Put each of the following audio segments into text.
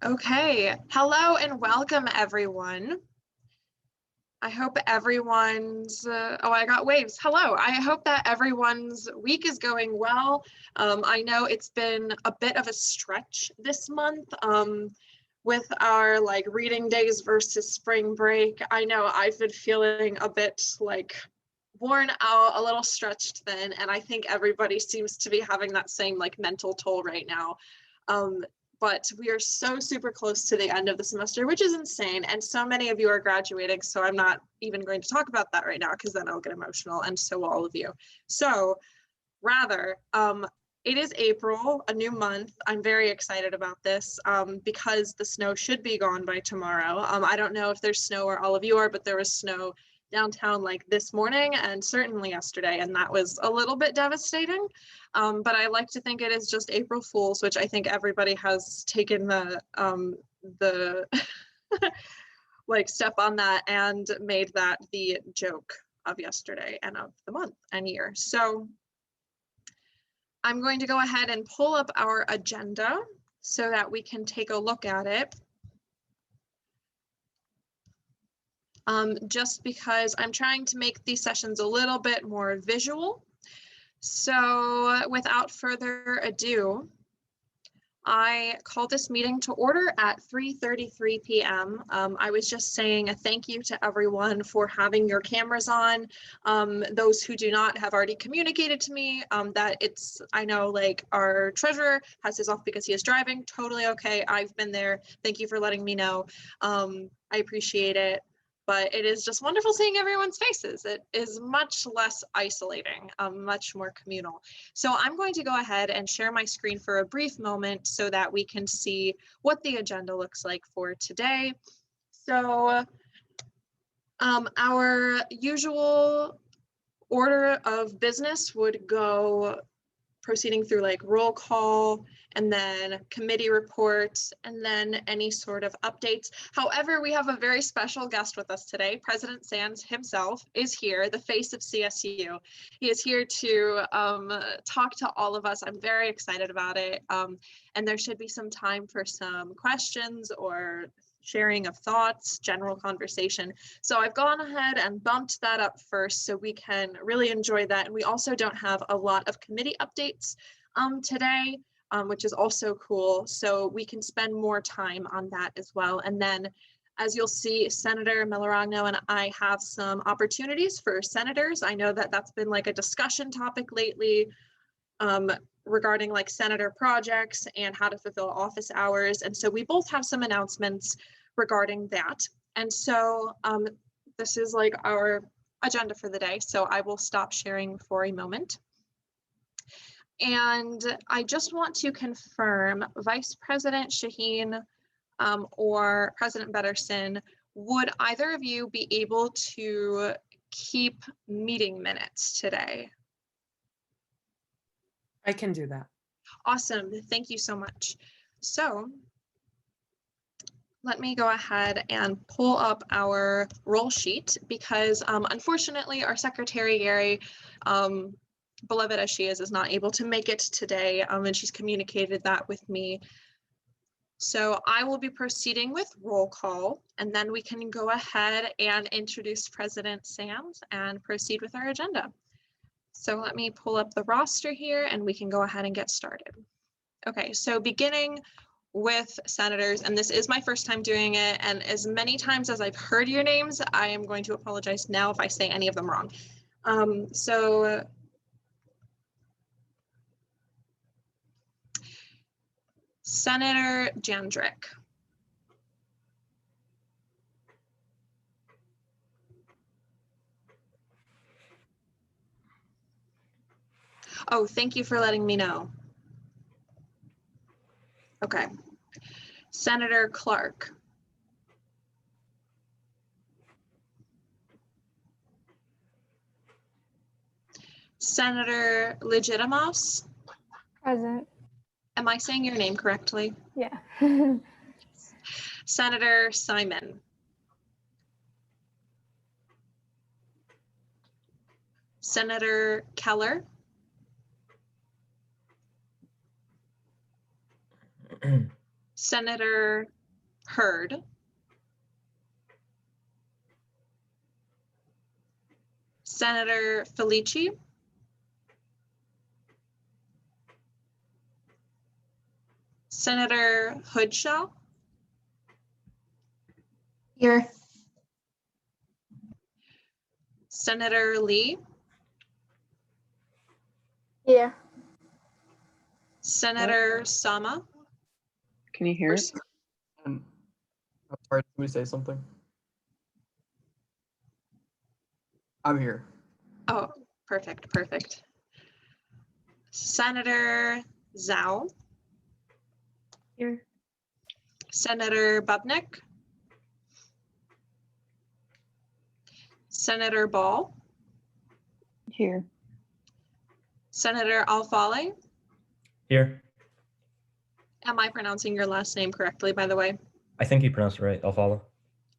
Okay, hello and welcome everyone. I hope everyone's, I got waves. Hello, I hope that everyone's week is going well. I know it's been a bit of a stretch this month with our reading days versus spring break. I know I've been feeling a bit worn out, a little stretched thin, and I think everybody seems to be having that same mental toll right now. But we are so super close to the end of the semester, which is insane. And so many of you are graduating. So I'm not even going to talk about that right now because then I'll get emotional, and so will all of you. So rather, it is April, a new month. I'm very excited about this because the snow should be gone by tomorrow. I don't know if there's snow where all of you are, but there was snow downtown this morning and certainly yesterday, and that was a little bit devastating. But I like to think it is just April Fools, which I think everybody has taken the step on that and made that the joke of yesterday and of the month and year. So I'm going to go ahead and pull up our agenda so that we can take a look at it. Just because I'm trying to make these sessions a little bit more visual. So without further ado, I call this meeting to order at 3:33 p.m. I was just saying a thank you to everyone for having your cameras on. Those who do not have already communicated to me that I know our treasurer has his off because he is driving. Totally okay. I've been there. Thank you for letting me know. I appreciate it. But it is just wonderful seeing everyone's faces. It is much less isolating, much more communal. So I'm going to go ahead and share my screen for a brief moment so that we can see what the agenda looks like for today. So our usual order of business would go proceeding through roll call and then committee reports and then any sort of updates. However, we have a very special guest with us today. President Sands himself is here, the face of CSU. He is here to talk to all of us. I'm very excited about it. And there should be some time for some questions or sharing of thoughts, general conversation. So I've gone ahead and bumped that up first so we can really enjoy that. And we also don't have a lot of committee updates today, which is also cool. So we can spend more time on that as well. And then as you'll see, Senator Meloragno and I have some opportunities for senators. I know that that's been a discussion topic lately regarding senator projects and how to fulfill office hours. And so we both have some announcements regarding that. And so this is our agenda for the day. So I will stop sharing for a moment. And I just want to confirm Vice President Shaheen or President Betterson, would either of you be able to keep meeting minutes today? I can do that. Awesome, thank you so much. So let me go ahead and pull up our roll sheet because unfortunately our Secretary Gary, beloved as she is not able to make it today, and she's communicated that with me. So I will be proceeding with roll call, and then we can go ahead and introduce President Sands and proceed with our agenda. So let me pull up the roster here and we can go ahead and get started. Okay, so beginning with senators, and this is my first time doing it, and as many times as I've heard your names, I am going to apologize now if I say any of them wrong. So Senator Jandrick. Oh, thank you for letting me know. Okay. Senator Clark. Senator Legitimos. Present. Am I saying your name correctly? Yeah. Senator Simon. Senator Keller. Senator Hurd, Senator Felici, Senator Hoodshaw, Here. Senator Lee, Here. Senator Sama. Can you hear it? I'm sorry, can we say something? I'm here. Oh, perfect, perfect. Senator Zhao, Here. Senator Bubnik, Senator Ball, Here. Senator Alfale. Here. Am I pronouncing your last name correctly, by the way? I think you pronounced it right. I'll follow.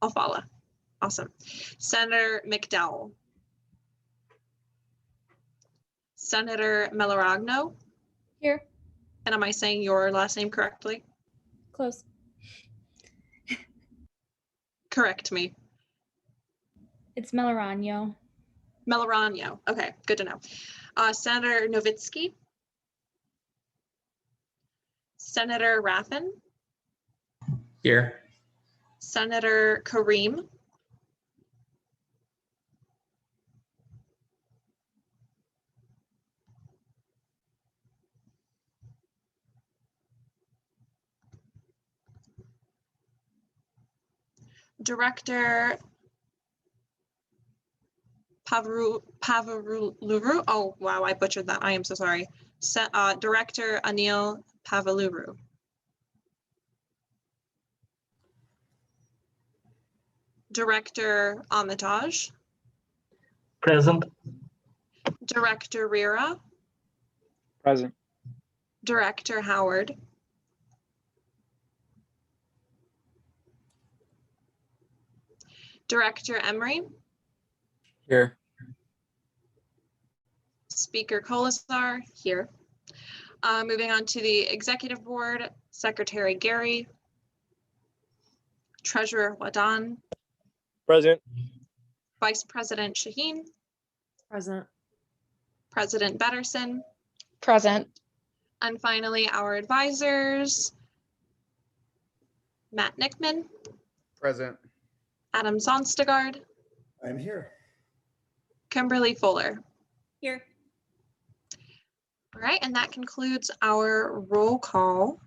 Alfala. Awesome. Senator McDowell. Senator Melaragno. Here. And am I saying your last name correctly? Close. Correct me. It's Melaragno. Melaragno. Okay, good to know. Senator Novitsky. Senator Raffin. Here. Senator Kareem. Director Pavaluru. Oh, wow, I butchered that. I am so sorry. Director Anil Pavaluru. Director Amitaj. Present. Director Rira. Present. Director Howard. Director Emery. Here. Speaker Kolesar, here. Moving on to the Executive Board, Secretary Gary. Treasurer Wadan. Present. Vice President Shaheen. Present. President Betterson. Present. And finally, our advisors, Matt Nickman, Present. Adam Sonstegard, I'm here. Kimberly Fuller. Here. All right, and that concludes our roll call.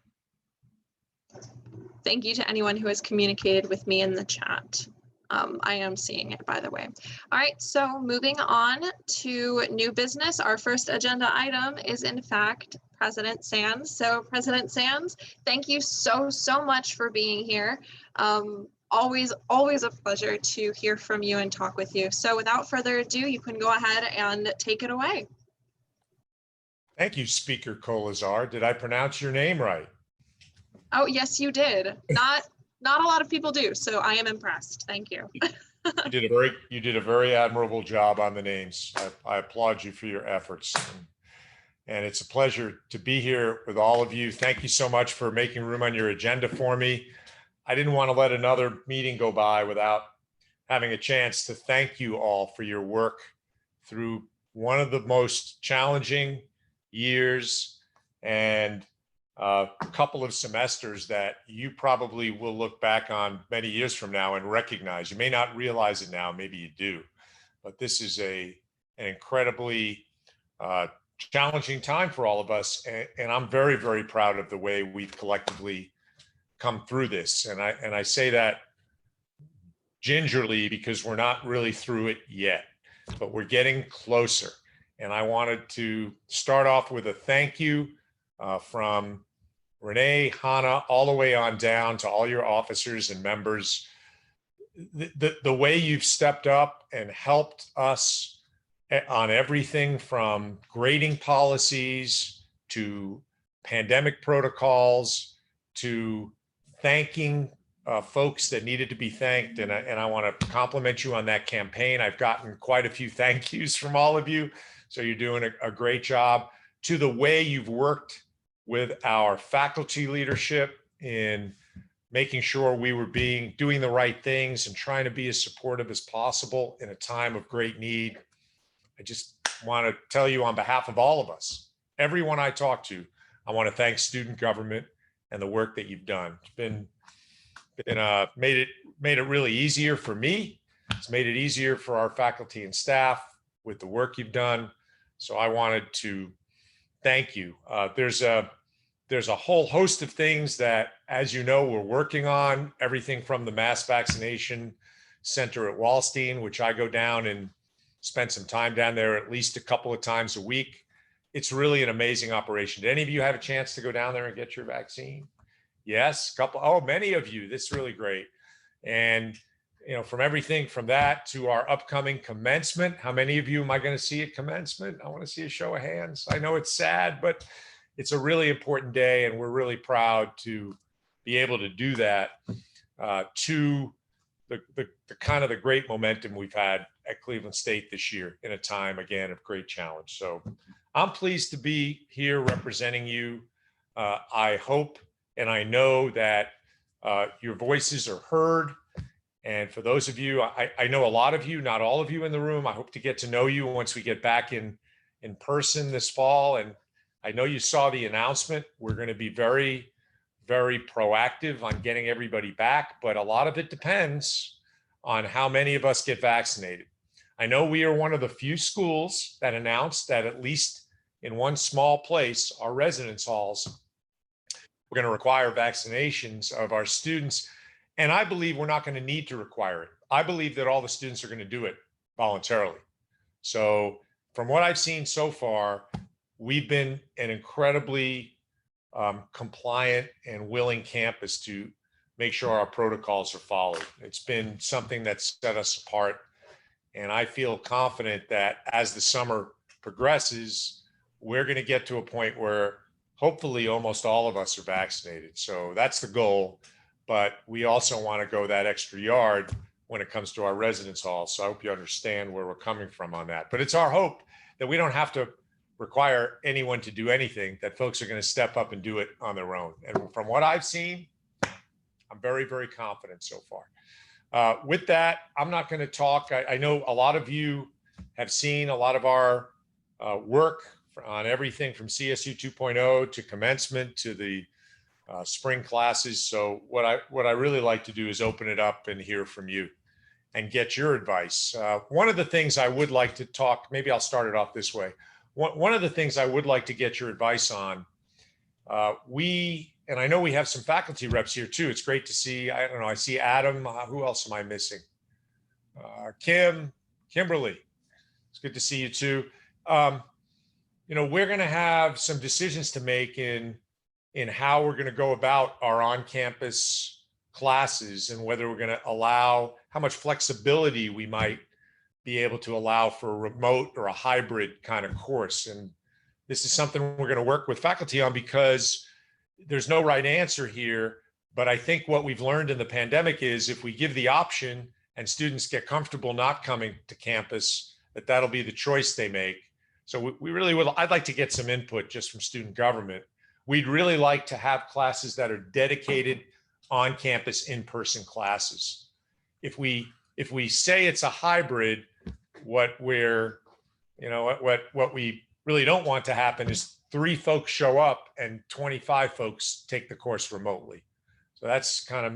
Thank you to anyone who has communicated with me in the chat. I am seeing it, by the way. All right, so moving on to new business. Our first agenda item is, in fact, President Sands. So President Sands, thank you so much for being here. Always a pleasure to hear from you and talk with you. So without further ado, you can go ahead and take it away. Thank you, Speaker Kolesar. Did I pronounce your name right? Oh, yes, you did. Not a lot of people do, so I am impressed. Thank you. You did a very admirable job on the names. I applaud you for your efforts. And it's a pleasure to be here with all of you. Thank you so much for making room on your agenda for me. I didn't want to let another meeting go by without having a chance to thank you all for your work through one of the most challenging years and a couple of semesters that you probably will look back on many years from now and recognize. You may not realize it now, maybe you do, but this is an incredibly challenging time for all of us. And I'm very, very proud of the way we've collectively come through this. And I say that gingerly because we're not really through it yet, but we're getting closer. And I wanted to start off with a thank you from Renee, Hannah, all the way on down to all your officers and members. The way you've stepped up and helped us on everything from grading policies to pandemic protocols to thanking folks that needed to be thanked. And I want to compliment you on that campaign. I've gotten quite a few thank yous from all of you. So you're doing a great job. To the way you've worked with our faculty leadership in making sure we were doing the right things and trying to be as supportive as possible in a time of great need. I just want to tell you on behalf of all of us, everyone I talk to, I want to thank student government and the work that you've done. It's made it really easier for me. It's made it easier for our faculty and staff with the work you've done. So I wanted to thank you. There's a whole host of things that, as you know, we're working on, everything from the mass vaccination center at Wallstein, which I go down and spend some time down there at least a couple of times a week. It's really an amazing operation. Did any of you have a chance to go down there and get your vaccine? Yes, many of you. This is really great. And from everything from that to our upcoming commencement, how many of you am I going to see at commencement? I want to see a show of hands. I know it's sad, but it's a really important day, and we're really proud to be able to do that to the kind of the great momentum we've had at Cleveland State this year in a time, again, of great challenge. So I'm pleased to be here representing you. I hope and I know that your voices are heard. And for those of you, I know a lot of you, not all of you in the room. I hope to get to know you once we get back in person this fall. And I know you saw the announcement. We're going to be very, very proactive on getting everybody back, but a lot of it depends on how many of us get vaccinated. I know we are one of the few schools that announced that at least in one small place, our residence halls, we're going to require vaccinations of our students. And I believe we're not going to need to require it. I believe that all the students are going to do it voluntarily. So from what I've seen so far, we've been an incredibly compliant and willing campus to make sure our protocols are followed. It's been something that's set us apart. And I feel confident that as the summer progresses, we're going to get to a point where hopefully almost all of us are vaccinated. So that's the goal. But we also want to go that extra yard when it comes to our residence halls. So I hope you understand where we're coming from on that. But it's our hope that we don't have to require anyone to do anything, that folks are going to step up and do it on their own. And from what I've seen, I'm very, very confident so far. With that, I'm not going to talk. I know a lot of you have seen a lot of our work on everything from CSU 2.0 to commencement to the spring classes. So what I really like to do is open it up and hear from you and get your advice. One of the things I would like to talk, maybe I'll start it off this way. One of the things I would like to get your advice on, and I know we have some faculty reps here too. It's great to see, I don't know, I see Adam, who else am I missing? Kimberly, it's good to see you too. We're gonna have some decisions to make in how we're going to go about our on-campus classes and whether we're going to allow, how much flexibility we might be able to allow for a remote or a hybrid kind of course. And this is something we're going to work with faculty on because there's no right answer here. But I think what we've learned in the pandemic is if we give the option and students get comfortable not coming to campus, that'll be the choice they make. So we really would, I'd like to get some input just from student government. We'd really like to have classes that are dedicated on-campus in-person classes. If we say it's a hybrid, what we really don't want to happen is 3 folks show up and 25 folks take the course remotely. So that's kind of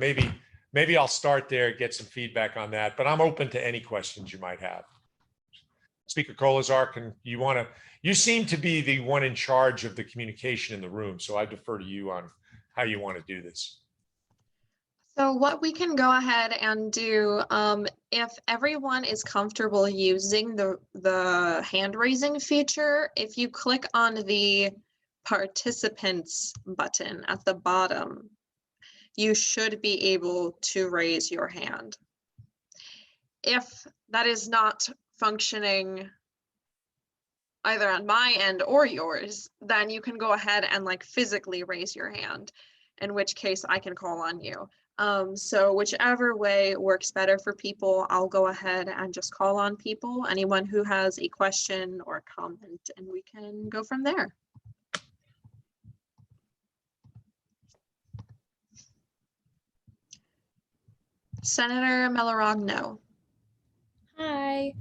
maybe I'll start there, get some feedback on that, but I'm open to any questions you might have. Speaker Kolazar, you seem to be the one in charge of the communication in the room, so I defer to you on how you want to do this. So what we can go ahead and do, if everyone is comfortable using the hand raising feature, if you click on the participants button at the bottom, you should be able to raise your hand. If that is not functioning either on my end or yours, then you can go ahead and physically raise your hand, in which case I can call on you. So whichever way works better for people, I'll go ahead and just call on people, anyone who has a question or comment, and we can go from there. Senator Melorong, no. Hi.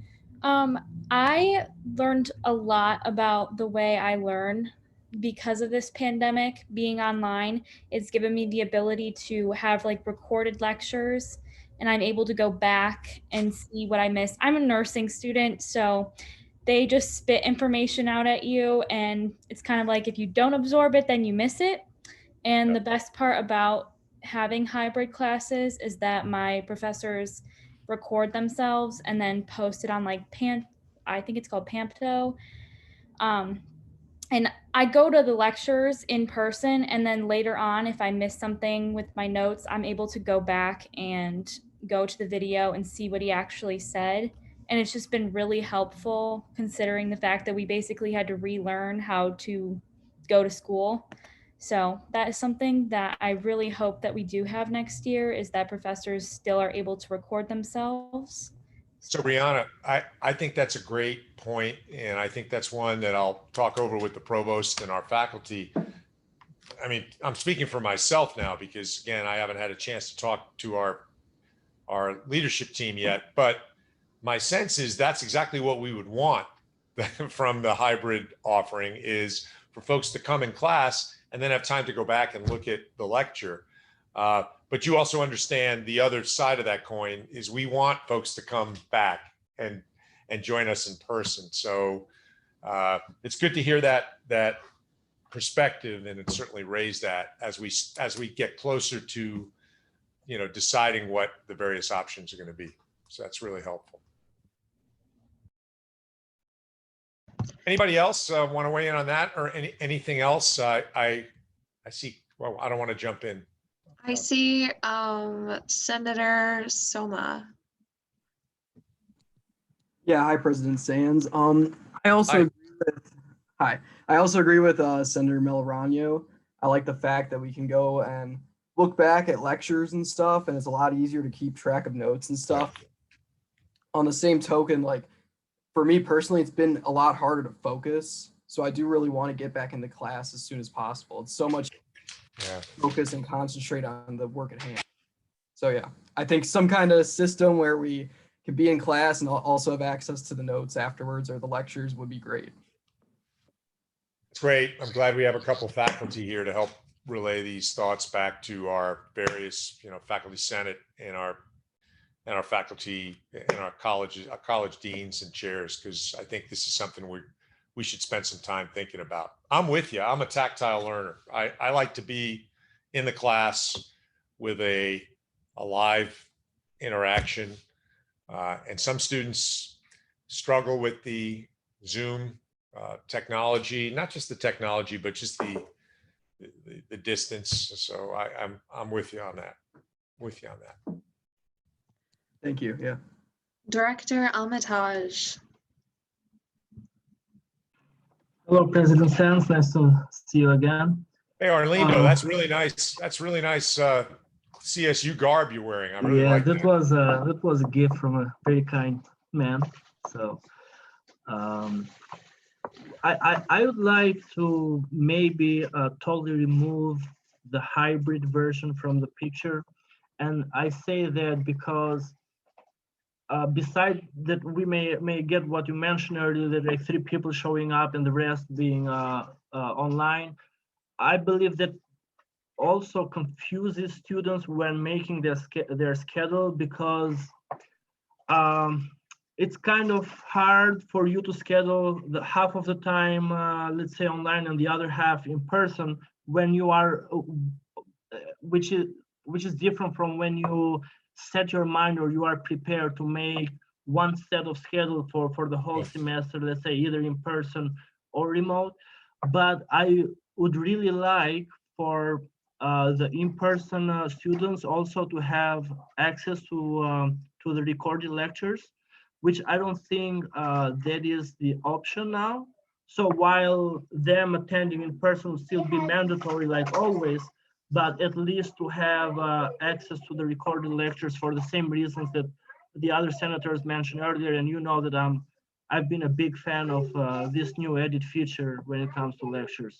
I learned a lot about the way I learn because of this pandemic. Being online, it's given me the ability to have like recorded lectures, and I'm able to go back and see what I missed. I'm a nursing student, so they just spit information out at you, and it's kind of like if you don't absorb it, then you miss it. And the best part about having hybrid classes is that my professors record themselves and then post it on like I think it's called Pampto. Um, and I go to the lectures in person, and then later on, if I miss something with my notes, I'm able to go back and go to the video and see what he actually said. And it's just been really helpful considering the fact that we basically had to relearn how to go to school. So that is something that I really hope that we do have next year, is that professors still are able to record themselves. So Brianna, I think that's a great point, and I think that's one that I'll talk over with the provost and our faculty. I mean, I'm speaking for myself now because again, I haven't had a chance to talk to our leadership team yet, but my sense is that's exactly what we would want from the hybrid offering, is for folks to come in class and then have time to go back and look at the lecture. But you also understand the other side of that coin is we want folks to come back and join us in person. So it's good to hear that perspective, and it certainly raised that as we get closer to deciding what the various options are going to be. So that's really helpful. Anybody else want to weigh in on that, or anything else? I see. Well, I don't want to jump in. I see Senator Soma. Yeah, hi, President Sands. I also Hi. agree with, hi. I also agree with Senator Melorano. I like the fact that we can go and look back at lectures and stuff, and it's a lot easier to keep track of notes and stuff. On the same token, like for me personally, it's been a lot harder to focus. So I do really want to get back into class as soon as possible. It's so much focus and concentrate on the work at hand. So yeah, I think some kind of system where we can be in class and also have access to the notes afterwards or the lectures would be great. It's great. I'm glad we have a couple faculty here to help relay these thoughts back to our various, faculty senate and our faculty and our colleges, our college deans and chairs, because I think this is something we should spend some time thinking about. I'm with you. I'm a tactile learner. I like to be in the class with a live interaction. And some students struggle with the Zoom technology, not just the technology, but just the distance. So I'm with you on that. Thank you. Yeah. Director Almataj. Hello, President Sands. Nice to see you again. Hey, Arlindo, that's really nice. That's really nice CSU garb you're wearing. I really like that. That was a gift from a very kind man. So I would like to maybe totally remove the hybrid version from the picture. And I say that because besides that, we may get what you mentioned earlier, that like 3 people showing up and the rest being online. I believe that also confuses students when making their schedule, because it's kind of hard for you to schedule the half of the time, let's say online, and the other half in person, when you are, which is different from when you set your mind or you are prepared to make one set of schedule for the whole semester, let's say either in person or remote. But I would really like for the in-person students also to have access to the recorded lectures, which I don't think that is the option now. So while them attending in person will still be mandatory like always, but at least to have access to the recorded lectures for the same reasons that the other senators mentioned earlier. And you know that I've been a big fan of this new edit feature when it comes to lectures.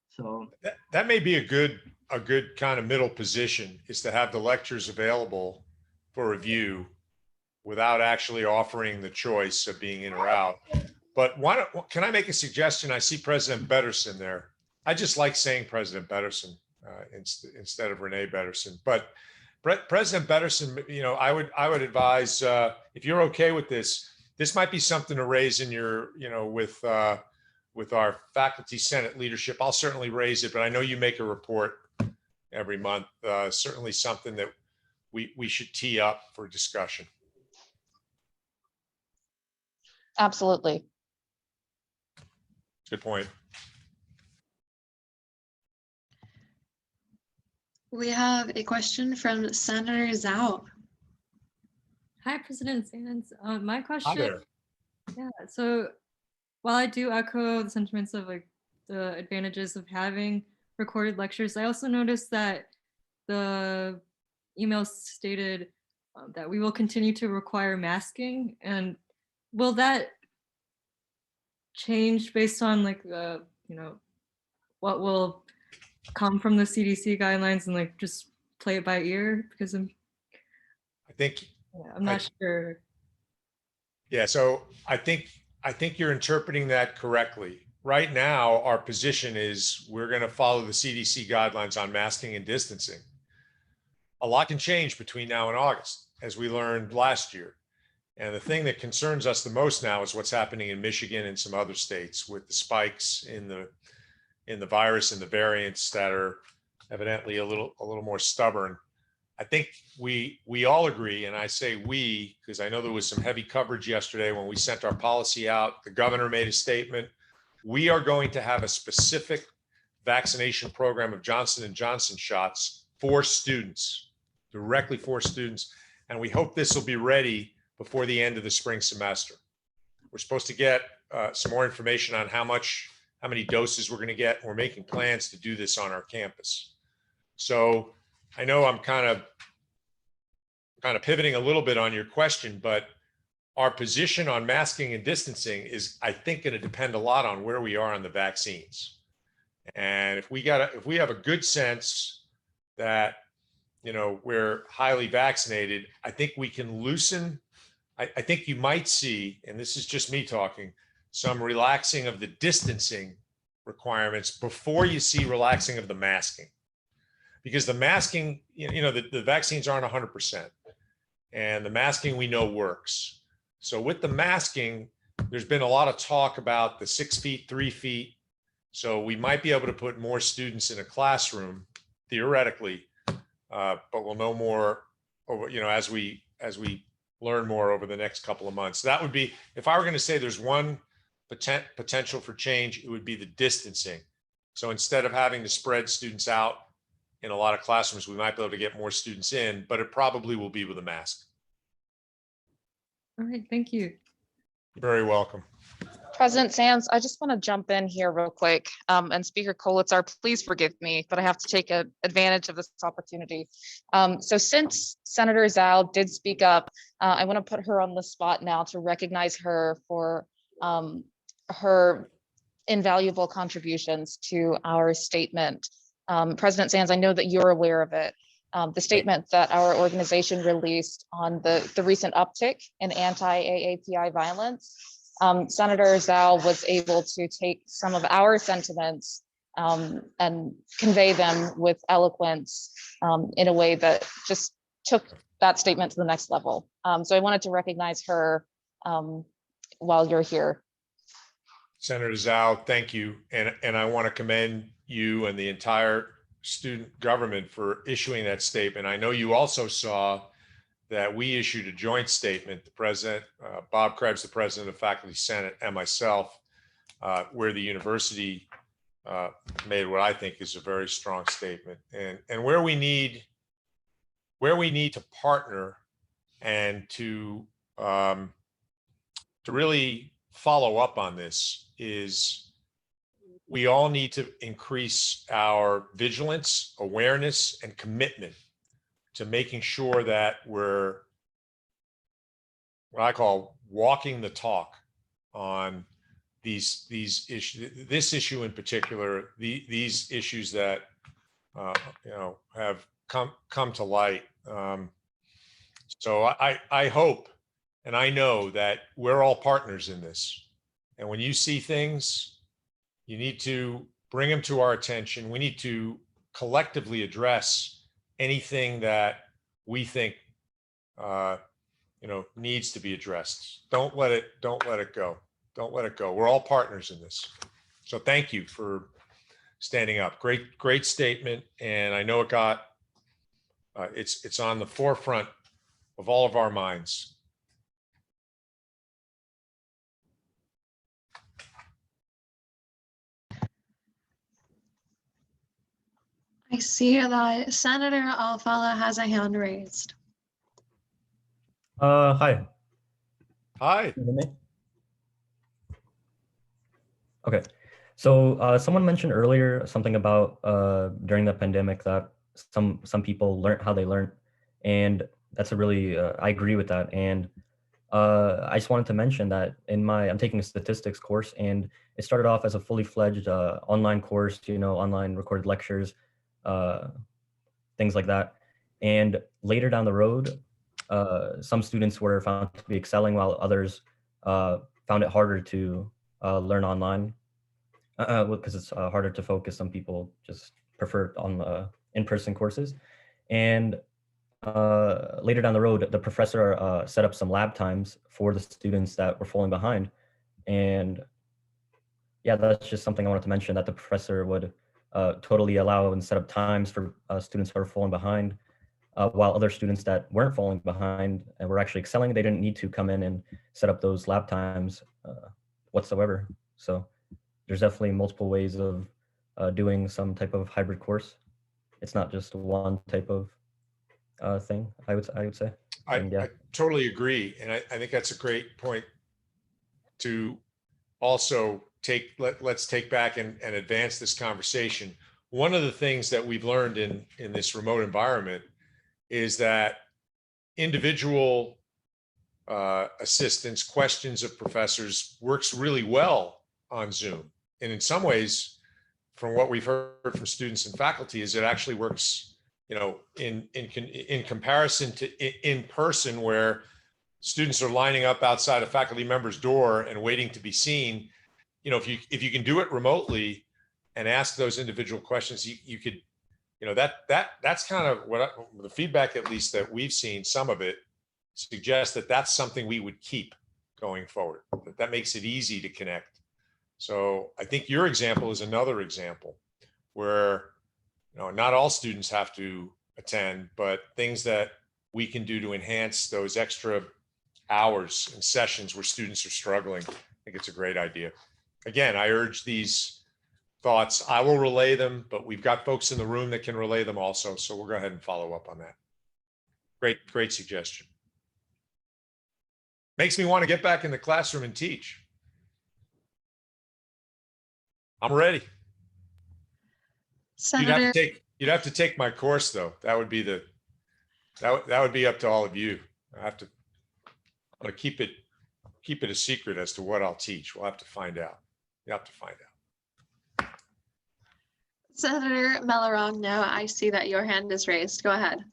So that may be a good kind of middle position, is to have the lectures available for review without actually offering the choice of being in or out. But can I make a suggestion? I see President Betterson there. I just like saying President Betterson instead of Renee Betterson. But President Betterson, I would advise, if you're okay with this, this might be something to raise in your, with our faculty Senate leadership. I'll certainly raise it, but I know you make a report every month. Certainly something that we should tee up for discussion. Absolutely. Good point. We have a question from Senator Zhao. Hi, President Sands. My question. Hi there. Yeah. So, while I do echo the sentiments of like the advantages of having recorded lectures, I also noticed that the email stated that we will continue to require masking, and will that change based on like what will come from the CDC guidelines, and like just play it by ear? Because I'm not sure. Yeah, so I think you're interpreting that correctly. Right now, our position is we're going to follow the CDC guidelines on masking and distancing. A lot can change between now and August, as we learned last year. And the thing that concerns us the most now is what's happening in Michigan and some other states with the spikes in the virus and the variants that are evidently a little more stubborn. I think we all agree, and I say we because I know there was some heavy coverage yesterday when we sent our policy out. The governor made a statement. We are going to have a specific vaccination program of Johnson & Johnson shots for students, directly for students, and we hope this will be ready before the end of the spring semester. We're supposed to get some more information on how many doses we're going to get. We're making plans to do this on our campus. So I know I'm kind of pivoting a little bit on your question, but our position on masking and distancing is, I think, going to depend a lot on where we are on the vaccines. And if we have a good sense that, we're highly vaccinated, I think we can loosen. I think you might see, and this is just me talking, some relaxing of the distancing requirements before you see relaxing of the masking. Because the masking, the vaccines aren't 100%. And the masking we know works. So with the masking, there's been a lot of talk about the 6 feet, 3 feet. So we might be able to put more students in a classroom, theoretically, but we'll know more over, as we learn more over the next couple of months. That would be, if I were going to say there's one potential for change, it would be the distancing. So instead of having to spread students out in a lot of classrooms, we might be able to get more students in, but it probably will be with a mask. All right, thank you. Very welcome. President Sands, I just want to jump in here real quick. And Speaker Kolitzer, please forgive me, but I have to take advantage of this opportunity. So since Senator Zhao did speak up, I want to put her on the spot now to recognize her for her invaluable contributions to our statement. President Sands, I know that you're aware of it. The statement that our organization released on the recent uptick in anti-AAPI violence. Senator Zhao was able to take some of our sentiments and convey them with eloquence in a way that just took that statement to the next level. So I wanted to recognize her while you're here. Senator Zhao, thank you. And I want to commend you and the entire student government for issuing that statement. I know you also saw that we issued a joint statement, the president, Bob Krebs, the president of Faculty Senate, and myself, where the university made what I think is a very strong statement. And where we need to partner and to really follow up on this is we all need to increase our vigilance, awareness, and commitment to making sure that we're what I call walking the talk on these issues, this issue in particular, these issues that have come to light. So I hope and I know that we're all partners in this. And when you see things, you need to bring them to our attention. We need to collectively address anything that we think needs to be addressed. Don't let it go. Don't let it go. We're all partners in this. So thank you for standing up. Great statement. And I know it got it's on the forefront of all of our minds. I see that Senator Alfalla has a hand raised. Hi. Hi. Can you hear me? Okay. So someone mentioned earlier something about during the pandemic that some people learned how they learned, and that's a really I agree with that. And I just wanted to mention that I'm taking a statistics course, and it started off as a fully fledged online course, online recorded lectures, things like that. And later down the road, some students were found to be excelling while others found it harder to learn online because it's harder to focus. Some people just prefer on in-person courses. And later down the road, the professor set up some lab times for the students that were falling behind. And yeah, that's just something I wanted to mention, that the professor would totally allow and set up times for students who are falling behind, while other students that weren't falling behind and were actually excelling, they didn't need to come in and set up those lab times whatsoever. So there's definitely multiple ways of doing some type of hybrid course. It's not just one type of thing, I would say. And yeah. I totally agree. And I think that's a great point to also let's take back and advance this conversation. One of the things that we've learned in this remote environment is that individual assistance, questions of professors works really well on Zoom. And in some ways, from what we've heard from students and faculty, is it actually works, in comparison to in person, where students are lining up outside a faculty member's door and waiting to be seen. If you can do it remotely and ask those individual questions, you could, that's kind of the feedback, at least that we've seen, some of it suggests that that's something we would keep going forward, that makes it easy to connect. So I think your example is another example where, not all students have to attend, but things that we can do to enhance those extra hours and sessions where students are struggling. I think it's a great idea. Again, I urge these thoughts. I will relay them, but we've got folks in the room that can relay them also. So we'll go ahead and follow up on that. Great suggestion. Makes me want to get back in the classroom and teach. I'm ready. Senator, You'd have to take my course though. That would be that would be up to all of you. I'm gonna keep it a secret as to what I'll teach. We'll have to find out. You have to find out. Senator Mellarogno, I see that your hand is raised. Go ahead.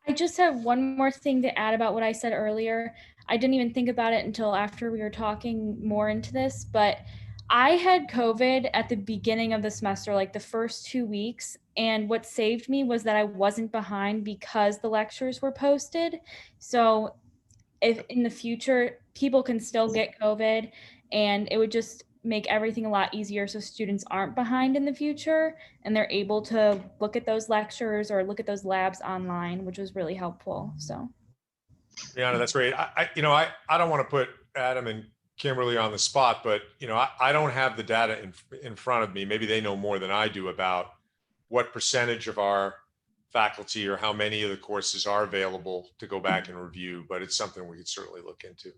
I just have one more thing to add about what I said earlier. I didn't even think about it until after we were talking more into this, but I had COVID at the beginning of the semester, like the first 2 weeks. And what saved me was that I wasn't behind because the lectures were posted. So if in the future people can still get COVID, and it would just make everything a lot easier so students aren't behind in the future and they're able to look at those lectures or look at those labs online, which was really helpful. So Yeah, that's great. I don't want to put Adam and Kimberly on the spot, but I don't have the data in front of me. Maybe they know more than I do about what percentage of our faculty or how many of the courses are available to go back and review, but it's something we could certainly look into.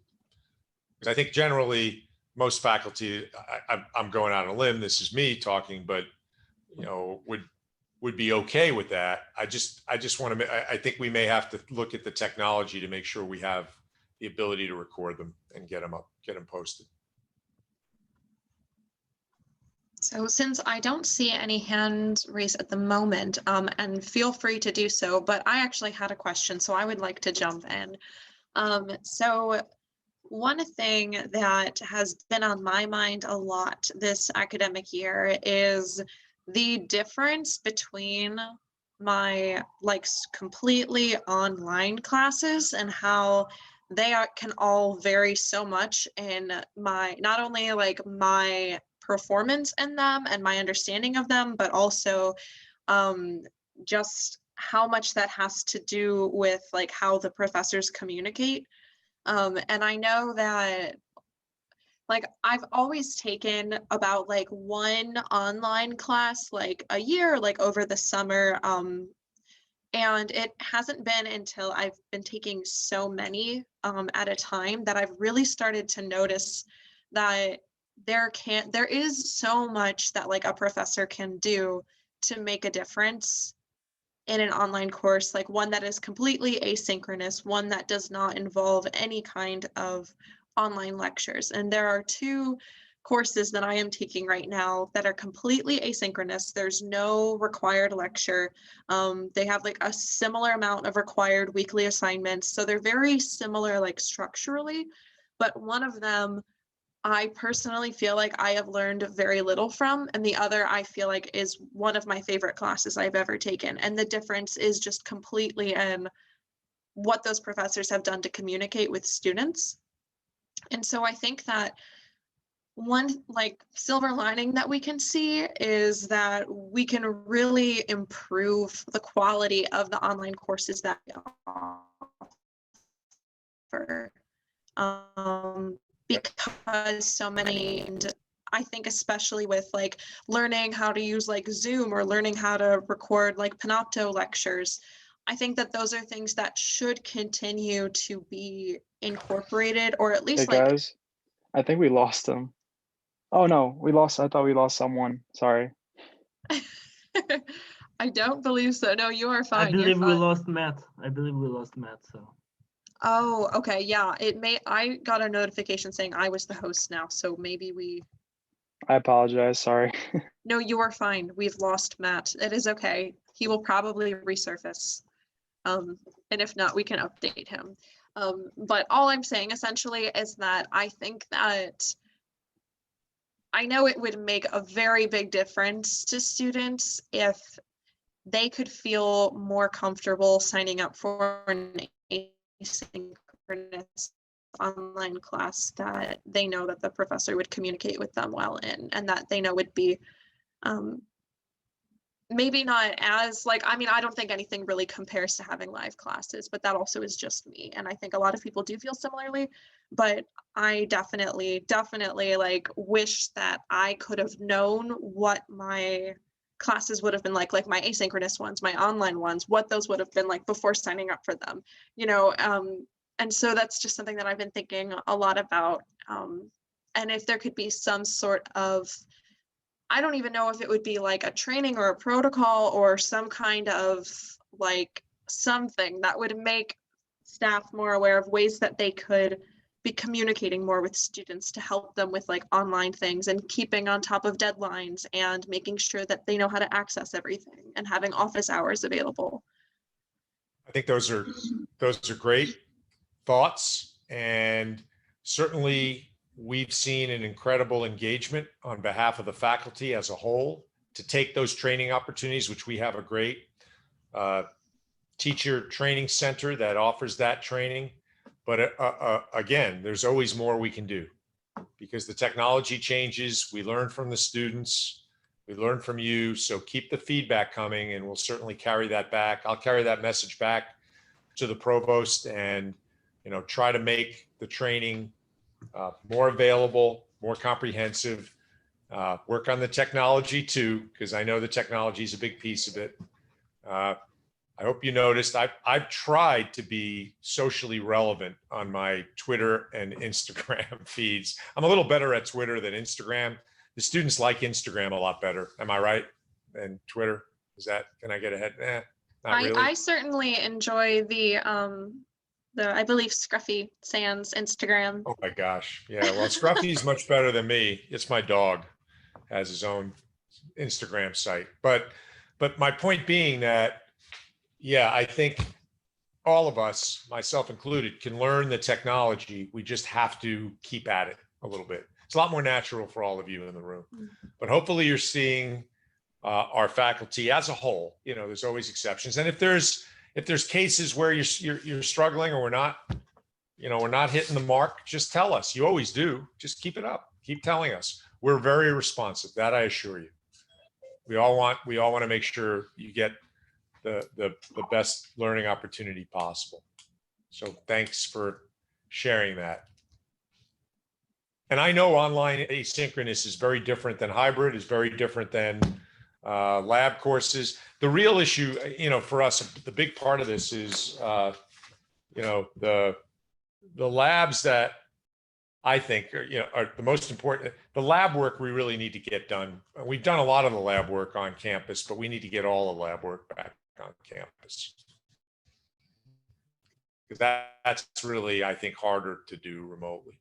Because I think generally most faculty, I'm going out on a limb, this is me talking, but would be okay with that. I just want to, I think we may have to look at the technology to make sure we have the ability to record them and get them posted. So since I don't see any hands raised at the moment, and feel free to do so, but I actually had a question, so I would like to jump in. So one thing that has been on my mind a lot this academic year is the difference between my completely online classes and how they can all vary so much in my, not only like my performance in them and my understanding of them, but also just how much that has to do with like how the professors communicate. And I know that like I've always taken about like one online class like a year, like over the summer. And it hasn't been until I've been taking so many at a time that I've really started to notice that there is so much that like a professor can do to make a difference in an online course, like one that is completely asynchronous, one that does not involve any kind of online lectures. And there are two courses that I am taking right now that are completely asynchronous. There's no required lecture. They have like a similar amount of required weekly assignments. So they're very similar like structurally, but one of them I personally feel like I have learned very little from, and the other I feel like is one of my favorite classes I've ever taken. And the difference is just completely in what those professors have done to communicate with students. And so I think that one like silver lining that we can see is that we can really improve the quality of the online courses that we offer. Because so many, and I think especially with like learning how to use like Zoom or learning how to record like Panopto lectures, I think that those are things that should continue to be incorporated, or at Hey least like guys, I think we lost him. Oh no, I thought we lost someone. Sorry. I don't believe so. No, you are I fine. You're believe we fine. lost Matt. I believe we lost Matt. So Oh, okay. Yeah, I got a notification saying I was the host now, so maybe I apologize. Sorry. no, you are fine. We've lost Matt. It is okay. He will probably resurface. And if not, we can update him. But all I'm saying essentially is that I think that I know it would make a very big difference to students if they could feel more comfortable signing up for an asynchronous online class that they know that the professor would communicate with them well in, and that they know would be maybe not as like, I mean, I don't think anything really compares to having live classes, but that also is just me. And I think a lot of people do feel similarly, but I definitely like wish that I could have known what my classes would have been like my asynchronous ones, my online ones, what those would have been like before signing up for them, you know. And so that's just something that I've been thinking a lot about. And if there could be some sort of, I don't even know if it would be like a training or a protocol or some kind of like something that would make staff more aware of ways that they could be communicating more with students to help them with like online things and keeping on top of deadlines and making sure that they know how to access everything and having office hours available. I think those are great thoughts, and certainly we've seen an incredible engagement on behalf of the faculty as a whole to take those training opportunities, which we have a great teacher training center that offers that training. But again, there's always more we can do because the technology changes. We learn from the students. We learn from you. So keep the feedback coming, and we'll certainly carry that back. I'll carry that message back to the provost and, try to make the training more available, more comprehensive, work on the technology too, because I know the technology is a big piece of it. I hope you noticed I've tried to be socially relevant on my Twitter and Instagram feeds. I'm a little better at Twitter than Instagram. The students like Instagram a lot better. Am I right? And Twitter, can I get ahead? Not really. I certainly enjoy the I believe Scruffy Sans Instagram. Oh my gosh. Yeah. Well, Scruffy's much better than me. It's my dog. has his own Instagram site. But my point being that, yeah, I think all of us, myself included, can learn the technology. We just have to keep at it a little bit. It's a lot more natural for all of you in the room. But hopefully you're seeing our faculty as a whole. You know, there's always exceptions. And if there's cases where you're struggling or we're not hitting the mark, just tell us. You always do. Just keep it up. Keep telling us. We're very responsive. That I assure you. We all want to make sure you get the best learning opportunity possible. So thanks for sharing that. And I know online asynchronous is very different than hybrid, is very different than lab courses. The real issue, for us, the big part of this is, the labs that I think are the most important. The lab work we really need to get done. We've done a lot of the lab work on campus, but we need to get all the lab work back on campus. Because that's really, I think, harder to do remotely.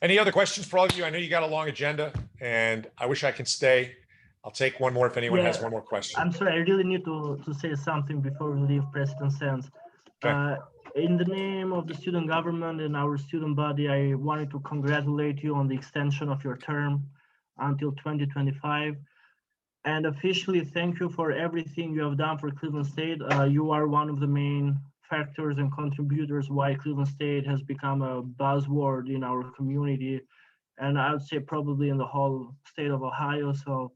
Any other questions for all of you? I know you got a long agenda, and I wish I can stay. I'll take one more if anyone has one more question. I'm sorry, I really need to say something before we leave President Sands. Okay. In the name of the student government and our student body, I wanted to congratulate you on the extension of your term until 2025. And officially thank you for everything you have done for Cleveland State. You are one of the main factors and contributors why Cleveland State has become a buzzword in our community, and I would say probably in the whole state of Ohio. So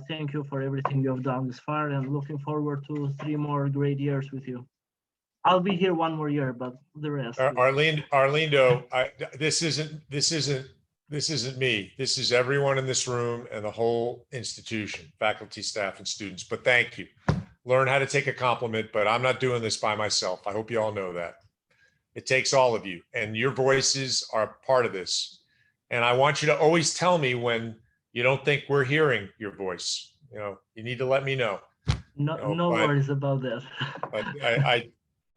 thank you for everything you have done this far, and looking forward to 3 more great years with you. I'll be here 1 more year, but the rest. Arlindo, this isn't me. This is everyone in this room and the whole institution, faculty, staff, and students. But thank you. Learn how to take a compliment, but I'm not doing this by myself. I hope you all know that. It takes all of you, and your voices are part of this. And I want you to always tell me when you don't think we're hearing your voice. You need to let me know. No worries about that. But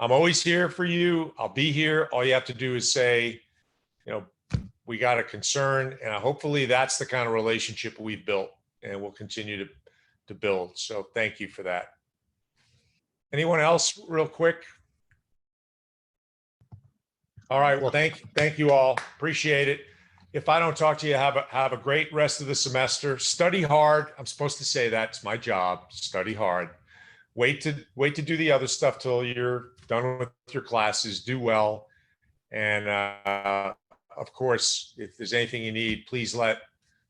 I'm always here for you. I'll be here. All you have to do is say, we got a concern, and hopefully that's the kind of relationship we've built and we'll continue to build. So thank you for that. Anyone else real quick? All right. Well, thank you all. Appreciate it. If I don't talk to you, have a great rest of the semester. Study hard. I'm supposed to say that. It's my job. Study hard. Wait to do the other stuff till you're done with your classes. Do well. And of course, if there's anything you need, please let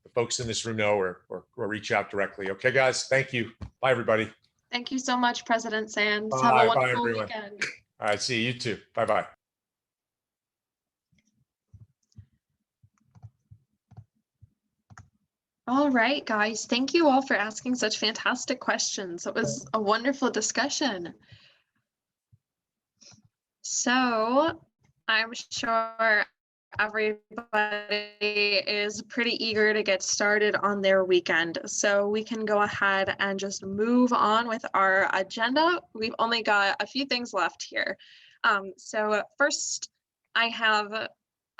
the folks in this room know or reach out directly. Okay, guys. Thank you. Bye, everybody. Thank you so much, President Sands. Bye. Have a Bye, wonderful everyone. weekend. All right. See you too. Bye-bye. All right, guys. Thank you all for asking such fantastic questions. It was a wonderful discussion. So I'm sure everybody is pretty eager to get started on their weekend. So we can go ahead and just move on with our agenda. We've only got a few things left here. So first, I have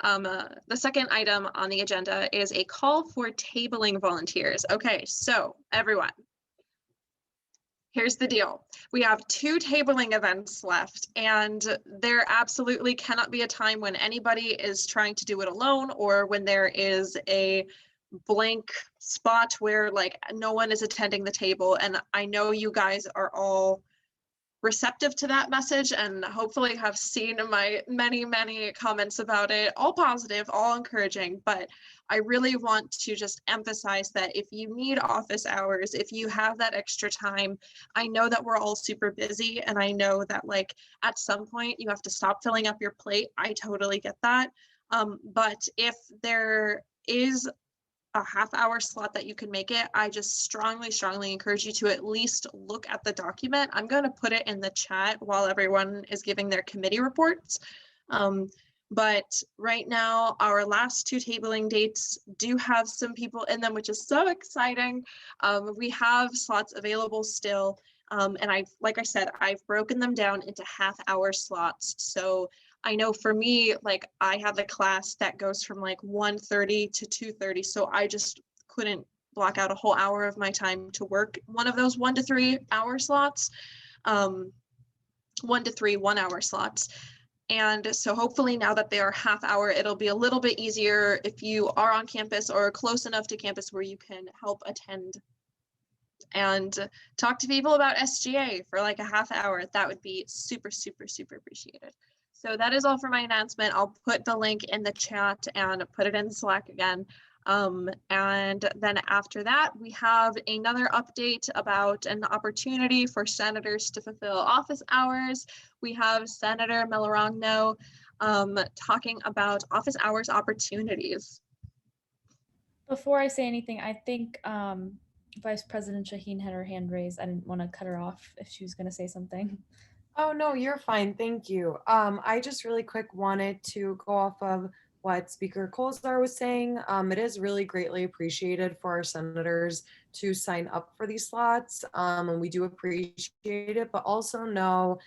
the second item on the agenda is a call for tabling volunteers. Okay, so everyone, here's the deal. We have 2 tabling events left, and there absolutely cannot be a time when anybody is trying to do it alone or when there is a blank spot where like no one is attending the table. And I know you guys are all receptive to that message and hopefully have seen my many comments about it, all positive, all encouraging, but I really want to just emphasize that if you need office hours, if you have that extra time, I know that we're all super busy, and I know that like at some point you have to stop filling up your plate. I totally get that. But if there is a half-hour slot that you can make it, I just strongly encourage you to at least look at the document. I'm going to put it in the chat while everyone is giving their committee reports. But right now, our last 2 tabling dates do have some people in them, which is so exciting. We have slots available still. And like I said, I've broken them down into half-hour slots. So I know for me, like I have a class that goes from like 1:30 to 2:30. So I just couldn't block out a whole hour of my time to work one of those 1 to 3 hour slots, 1 to 3 1-hour slots. And so hopefully now that they are half hour, it'll be a little bit easier if you are on campus or close enough to campus where you can help attend and talk to people about SGA for like a half hour. That would be super, super, super appreciated. So that is all for my announcement. I'll put the link in the chat and put it in Slack again. And then after that, we have another update about an opportunity for senators to fulfill office hours. We have Senator Meloragno talking about office hours opportunities. Before I say anything, I think Vice President Shaheen had her hand raised. I didn't want to cut her off if she was going to say something. Oh, no, you're fine. Thank you. I just really quick wanted to go off of what Speaker Colzar was saying. It is really greatly appreciated for our senators to sign up for these slots, and we do appreciate it, but also know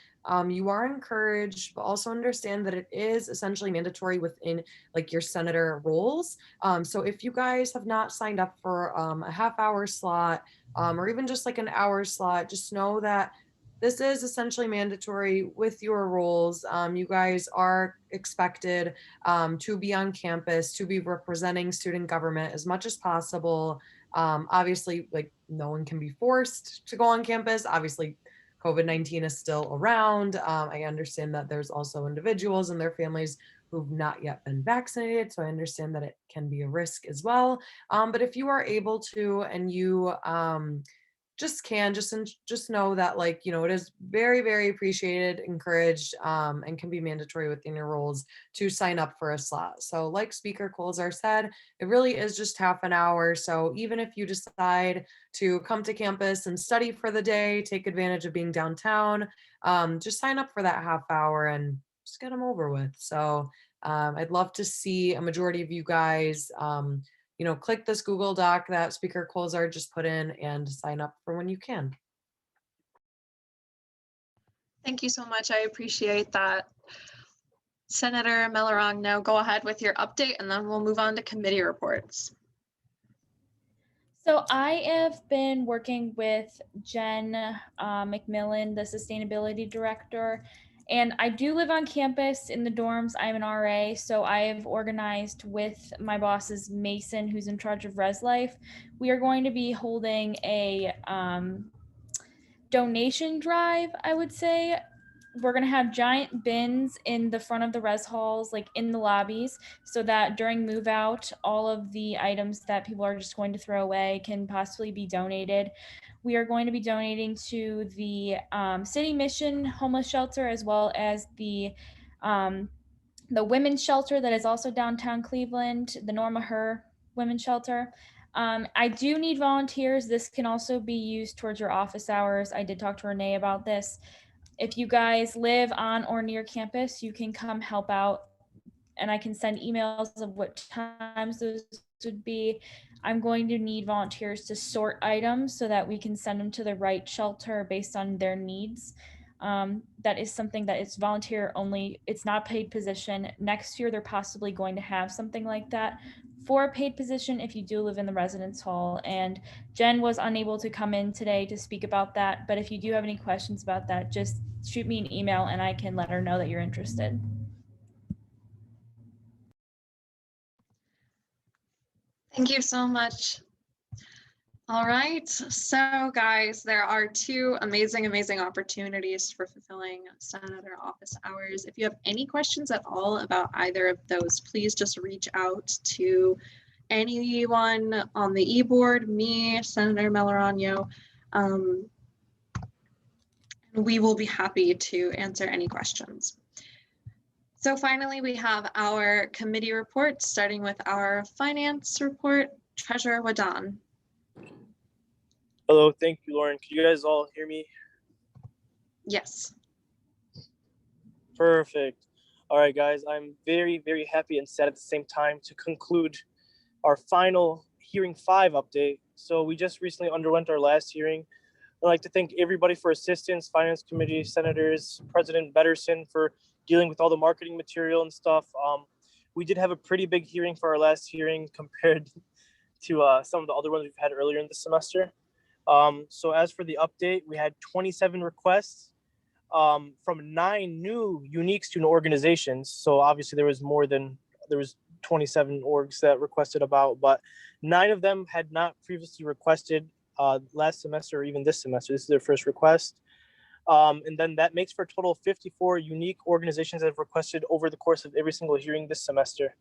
you are encouraged, but also understand that it is essentially mandatory within like your senator roles. So if you guys have not signed up for a half-hour slot or even just like an hour slot, just know that this is essentially mandatory with your roles. You guys are expected to be on campus, to be representing student government as much as possible. Obviously, like no one can be forced to go on campus. Obviously, COVID-19 is still around. I understand that there's also individuals and their families who've not yet been vaccinated. So I understand that it can be a risk as well. But if you are able to and you just know that like it is very, very appreciated, encouraged, and can be mandatory within your roles to sign up for a slot. So like Speaker Colzar said, it really is just half an hour. So even if you decide to come to campus and study for the day, take advantage of being downtown, just sign up for that half hour and just get them over with. So I'd love to see a majority of you guys click this Google Doc that Speaker Colzar just put in and sign up for when you can. Thank you so much. I appreciate that. Senator Meloragno, go ahead with your update and then we'll move on to committee reports. So I have been working with Jen McMillan, the sustainability director, and I do live on campus in the dorms. I'm an RA, so I have organized with my bosses, Mason, who's in charge of Res Life. We are going to be holding a donation drive, I would say. We're going to have giant bins in the front of the res halls, like in the lobbies, so that during move out, all of the items that people are just going to throw away can possibly be donated. We are going to be donating to the City Mission homeless shelter, as well as the women's shelter that is also downtown Cleveland, the Norma Herr Women's Shelter. I do need volunteers. This can also be used towards your office hours. I did talk to Renee about this. If you guys live on or near campus, you can come help out, and I can send emails of what times those would be. I'm going to need volunteers to sort items so that we can send them to the right shelter based on their needs. That is something that is volunteer only. It's not a paid position. Next year, they're possibly going to have something like that for a paid position if you do live in the residence hall. And Jen was unable to come in today to speak about that. But if you do have any questions about that, just shoot me an email and I can let her know that you're interested. Thank you so much. All right, so guys, there are two amazing opportunities for fulfilling senator office hours. If you have any questions at all about either of those, please just reach out to anyone on the e-board, me, Senator Meloragno. We will be happy to answer any questions. So finally, we have our committee reports, starting with our finance report. Treasurer Wadan. Hello, thank you, Lauren. Can you guys all hear me? Yes. Perfect. All right, guys, I'm very, very happy and sad at the same time to conclude our final hearing 5 update. So we just recently underwent our last hearing. I'd like to thank everybody for assistance, Finance Committee, Senators, President Betterson for dealing with all the marketing material and stuff. We did have a pretty big hearing for our last hearing compared to some of the other ones we've had earlier in the semester. So as for the update, we had 27 requests from 9 new unique student organizations. So obviously there was 27 orgs that requested about, but 9 of them had not previously requested last semester or even this semester. This is their first request. And then that makes for a total of 54 unique organizations that have requested over the course of every single hearing this semester.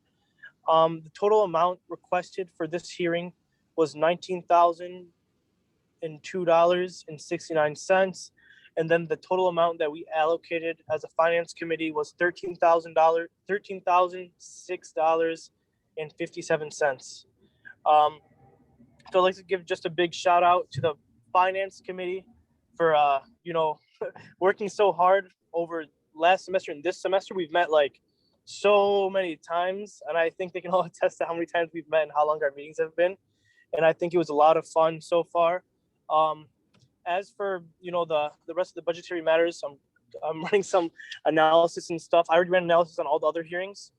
The total amount requested for this hearing was $19,002.69. And then the total amount that we allocated as a finance committee was $13,006.57. So I'd like to give just a big shout out to the finance committee for working so hard over last semester and this semester. We've met like so many times, and I think they can all attest to how many times we've met and how long our meetings have been. And I think it was a lot of fun so far. As for the rest of the budgetary matters, I'm running some analysis and stuff. I already ran analysis on all the other hearings.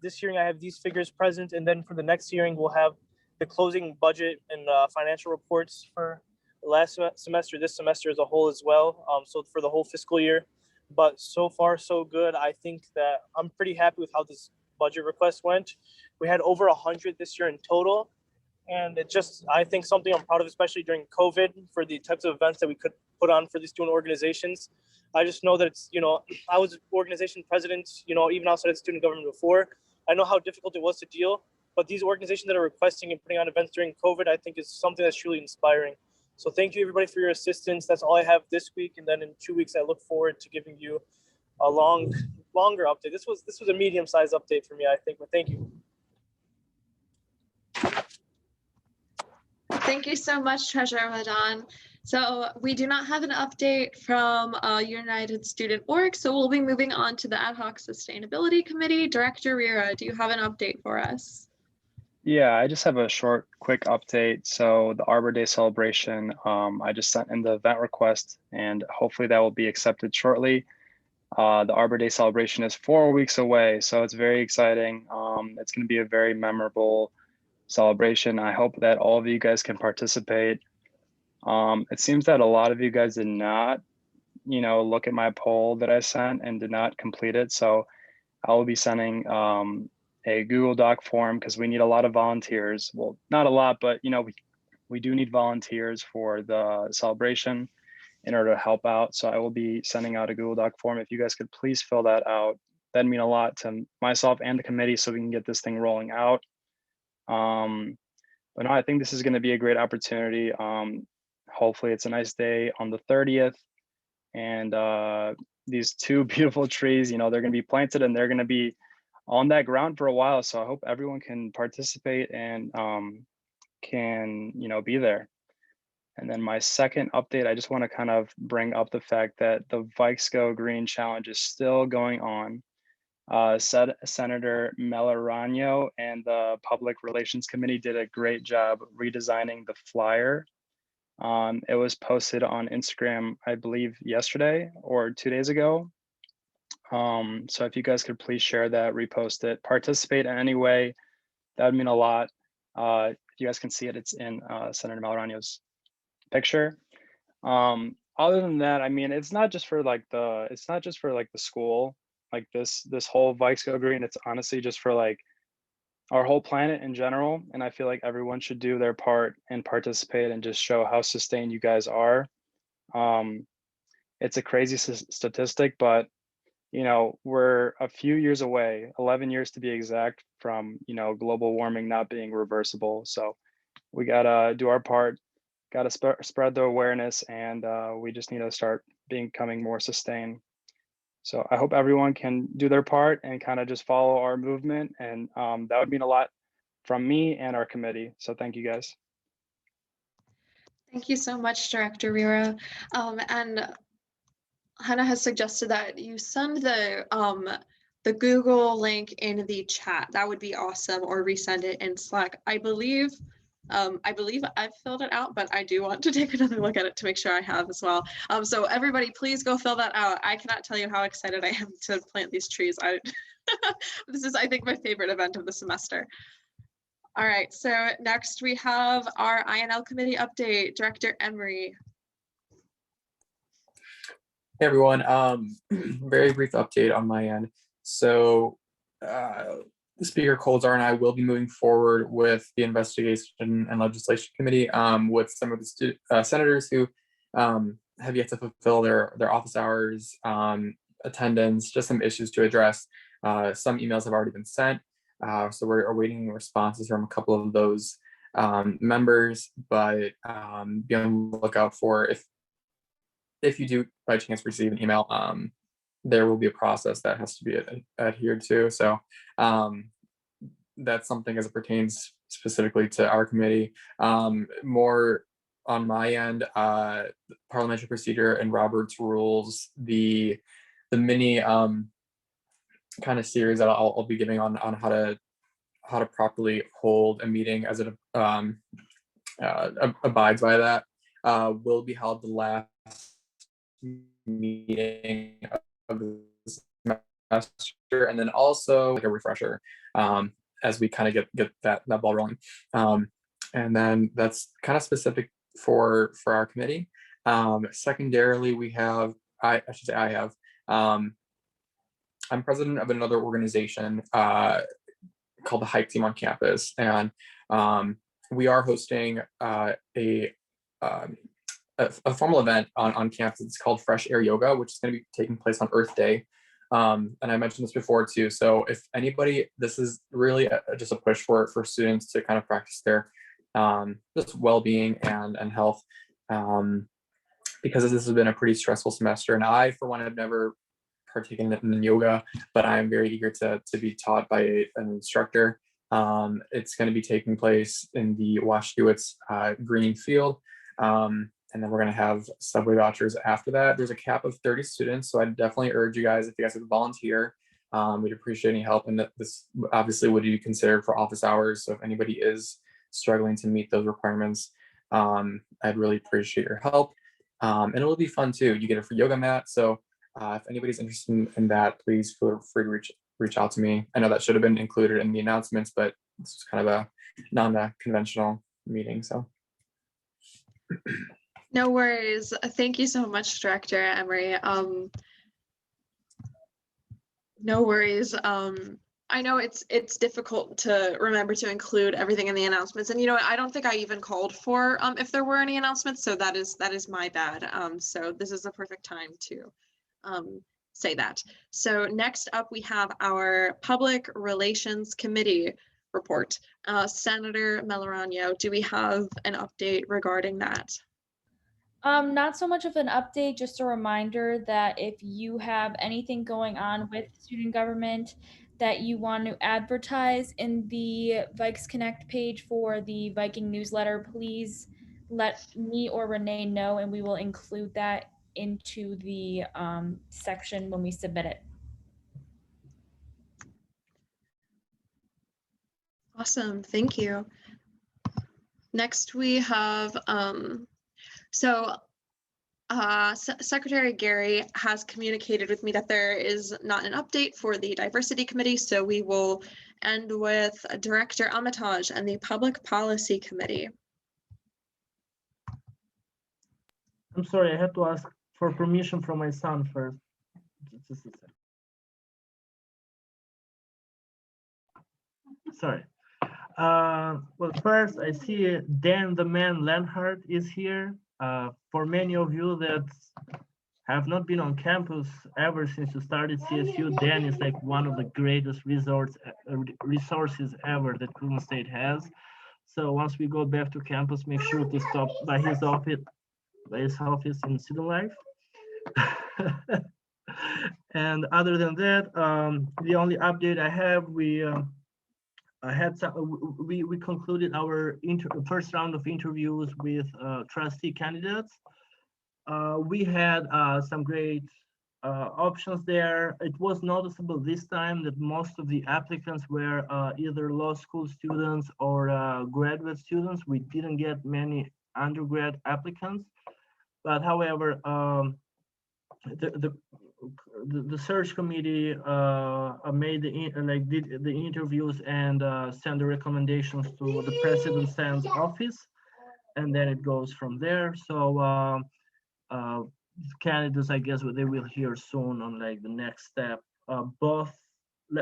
This hearing I have these figures present, and then for the next hearing we'll have the closing budget and financial reports for last semester, this semester as a whole as well. So for the whole fiscal year. But so far so good. I think that I'm pretty happy with how this budget request went. We had over 100 this year in total. And it just, I think something I'm proud of, especially during COVID, for the types of events that we could put on for these student organizations. I just know that it's, I was organization president, even outside of student government before. I know how difficult it was to deal, but these organizations that are requesting and putting on events during COVID, I think is something that's truly inspiring. So thank you everybody for your assistance. That's all I have this week. And then in 2 weeks, I look forward to giving you a longer update. This was a medium-sized update for me, I think, but thank you. Thank you so much, Treasurer Madan. So we do not have an update from United Student Org, so we'll be moving on to the Ad Hoc Sustainability Committee. Director Rira, do you have an update for us? Yeah, I just have a short, quick update. So the Arbor Day celebration, I just sent in the event request, and hopefully that will be accepted shortly. The Arbor Day celebration is 4 weeks away, so it's very exciting. It's going to be a very memorable celebration. I hope that all of you guys can participate. It seems that a lot of you guys did not, look at my poll that I sent and did not complete it. So I will be sending a Google Doc form because we need a lot of volunteers. Well, not a lot, but we do need volunteers for the celebration in order to help out. So I will be sending out a Google Doc form. If you guys could please fill that out, that'd mean a lot to myself and the committee so we can get this thing rolling out. But no, I think this is going to be a great opportunity. Hopefully it's a nice day on the 30th, and these 2 beautiful trees, they're going to be planted and they're going to be on that ground for a while. So I hope everyone can participate and can, be there. And then my second update, I just want to kind of bring up the fact that the Vikes Go Green Challenge is still going on. Senator Melorano and the Public Relations Committee did a great job redesigning the flyer. It was posted on Instagram, I believe yesterday or 2 days ago. So if you guys could please share that, repost it, participate in any way, that would mean a lot. If you guys can see it, it's in Senator Melorano's picture. Other than that, I mean, it's not just for like the school, like this whole Vikes Go Green. It's honestly just for like our whole planet in general. And I feel like everyone should do their part and participate and just show how sustained you guys are. It's a crazy statistic, but we're a few years away, 11 years to be exact, from global warming not being reversible. So we gotta do our part, gotta spread the awareness, and we just need to start becoming more sustained. So I hope everyone can do their part and kind of just follow our movement, and that would mean a lot from me and our committee. So thank you guys. Thank you so much, Director Rira. And Hannah has suggested that you send the Google link in the chat. That would be awesome, or resend it in Slack. I believe I've filled it out, but I do want to take another look at it to make sure I have as well. So everybody, please go fill that out. I cannot tell you how excited I am to plant these trees. This is, I think, my favorite event of the semester. All right, so next we have our INL committee update, Director Emery. Hey everyone, very brief update on my end. So Speaker Colzar and I will be moving forward with the Investigation and Legislation Committee with some of the senators who have yet to fulfill their office hours, attendance, just some issues to address. Some emails have already been sent, so we're awaiting responses from a couple of those members, but be on the lookout for if you do by chance receive an email, there will be a process that has to be adhered to. So that's something as it pertains specifically to our committee. More on my end, parliamentary procedure and Robert's rules, the mini kind of series that I'll be giving on how to properly hold a meeting as it abides by that will be held the last meeting of the semester, and then also like a refresher as we kind of get that ball rolling. And then that's kind of specific for our committee. Secondarily, we have I should say I have I'm president of another organization called the Hike Team on Campus, and we are hosting a formal event on campus. It's called Fresh Air Yoga, which is going to be taking place on Earth Day. And I mentioned this before too. So if anybody, this is really just a push for students to kind of practice their just well-being and health, because this has been a pretty stressful semester. And I, for one, have never partaken in yoga, but I'm very eager to be taught by an instructor. It's going to be taking place in the Washewitz Green Field. And then we're going to have subway vouchers after that. There's a cap of 30 students. So I definitely urge you guys, if you guys would volunteer, we'd appreciate any help. And this obviously would be considered for office hours. So if anybody is struggling to meet those requirements, I'd really appreciate your help. And it will be fun too. You get a free yoga mat. So if anybody's interested in that, please feel free to reach out to me. I know that should have been included in the announcements, but it's kind of a non-conventional meeting. So. No worries. Thank you so much, Director Emery. No worries. I know it's difficult to remember to include everything in the announcements, and I don't think I even called for if there were any announcements, so that is my bad. So this is the perfect time to say that. So next up we have our Public Relations Committee report. Senator Melorano, do we have an update regarding that? Not so much of an update, just a reminder that if you have anything going on with student government that you want to advertise in the Vikes Connect page for the Viking newsletter, please let me or Renee know, and we will include that into the section when we submit it. Awesome, thank you. Next we have Secretary Gary has communicated with me that there is not an update for the Diversity Committee, so we will end with Director Armitage and the Public Policy Committee. I'm sorry, I had to ask for permission from my son first. Just a second. Sorry. Well, first I see Dan the Man Lenhart is here. For many of you that have not been on campus ever since you started CSU, Dan is like one of the greatest resources ever that Cleveland State has. So once we go back to campus, make sure to stop by his office in Student Life. And other than that, the only update I have, we concluded our first round of interviews with trustee candidates. We had some great options there. It was noticeable this time that most of the applicants were either law school students or graduate students. We didn't get many undergrad applicants, but however, the search committee made did the interviews and send the recommendations to the president's office, and then it goes from there. So candidates, I guess, they will hear soon on like the next step. Both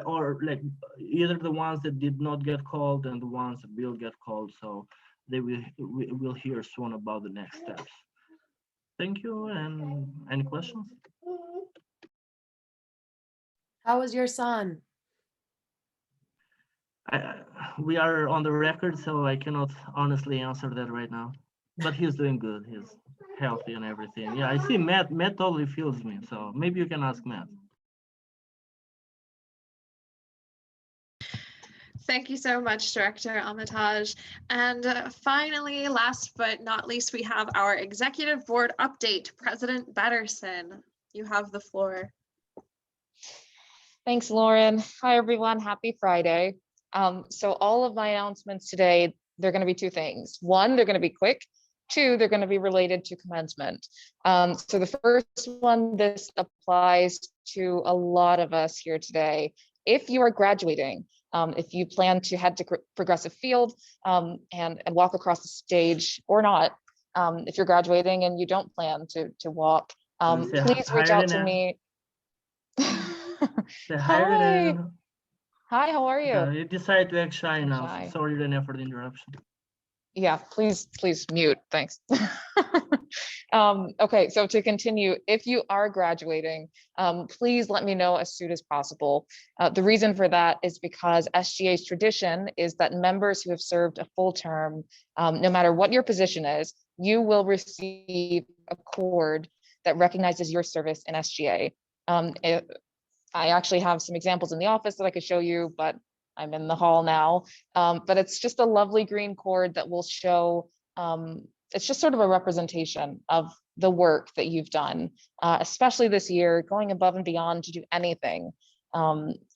or like either the ones that did not get called and the ones that will get called. So they will hear soon about the next steps. Thank you. And any questions? How was your son? We are on the record, so I cannot honestly answer that right now. But he's doing good. He's healthy and everything. Yeah, I see Matt. Matt totally feels me. So maybe you can ask Matt. Thank you so much, Director Armitage. And finally, last but not least, we have our Executive Board update. President Betterson, you have the floor. Thanks, Lauren. Hi, everyone. Happy Friday. So all of my announcements today, they're going to be two things. One, they're going to be quick. Two, they're going to be related to commencement. So the first one, this applies to a lot of us here today. If you are graduating, if you plan to head to Progressive Field and walk across the stage or not, if you're graduating and you don't plan to walk, please reach out to me. Hi. Hi, how are you? You decided to act shy now. Shy. Sorry, Renee, for the interruption. Yeah, please mute. Thanks. Okay, so to continue, if you are graduating, please let me know as soon as possible. The reason for that is because SGA's tradition is that members who have served a full term, no matter what your position is, you will receive a cord that recognizes your service in SGA. I actually have some examples in the office that I could show you, but I'm in the hall now. But it's just a lovely green cord that will show, it's just sort of a representation of the work that you've done, especially this year, going above and beyond to do anything.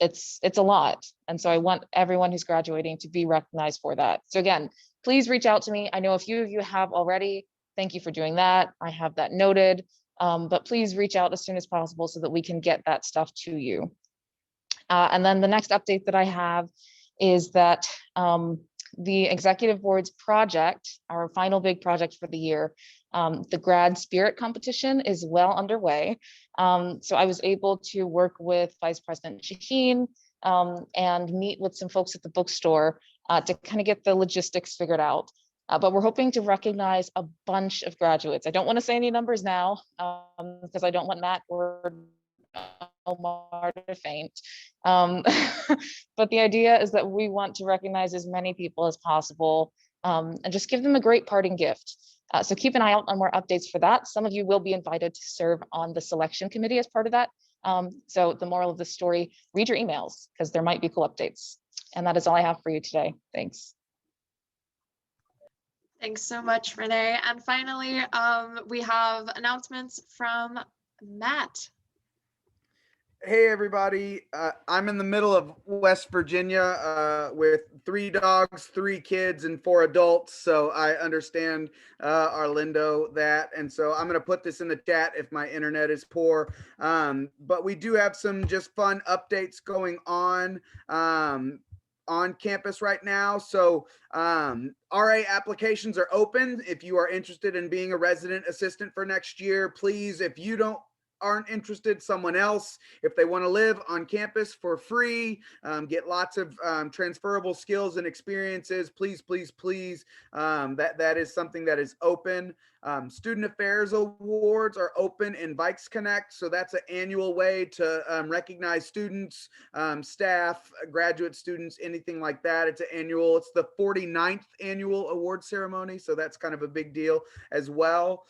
It's a lot. And so I want everyone who's graduating to be recognized for that. So again, please reach out to me. I know a few of you have already. Thank you for doing that. I have that noted. But please reach out as soon as possible so that we can get that stuff to you. And then the next update that I have is that the Executive Board's project, our final big project for the year, the Grad Spirit Competition is well underway. So I was able to work with Vice President Shaheen and meet with some folks at the bookstore to kind of get the logistics figured out. But we're hoping to recognize a bunch of graduates. I don't want to say any numbers now because I don't want Matt or Omar to faint. But the idea is that we want to recognize as many people as possible and just give them a great parting gift. So keep an eye out on more updates for that. Some of you will be invited to serve on the selection committee as part of that. So the moral of the story, read your emails because there might be cool updates. And that is all I have for you today. Thanks. Thanks so much, Renee. And finally, we have announcements from Matt. Hey, everybody. I'm in the middle of West Virginia with 3 dogs, 3 kids, and 4 adults. So I understand, Arlindo, that. And so I'm going to put this in the chat if my internet is poor. But we do have some just fun updates going on campus right now. So RA applications are open. If you are interested in being a resident assistant for next year, please, if you aren't interested, someone else, if they want to live on campus for free, get lots of transferable skills and experiences, please, that is something that is open. Student Affairs Awards are open in Vikes Connect. So that's an annual way to recognize students, staff, graduate students, anything like that. It's the 49th annual award ceremony. So that's kind of a big deal as well.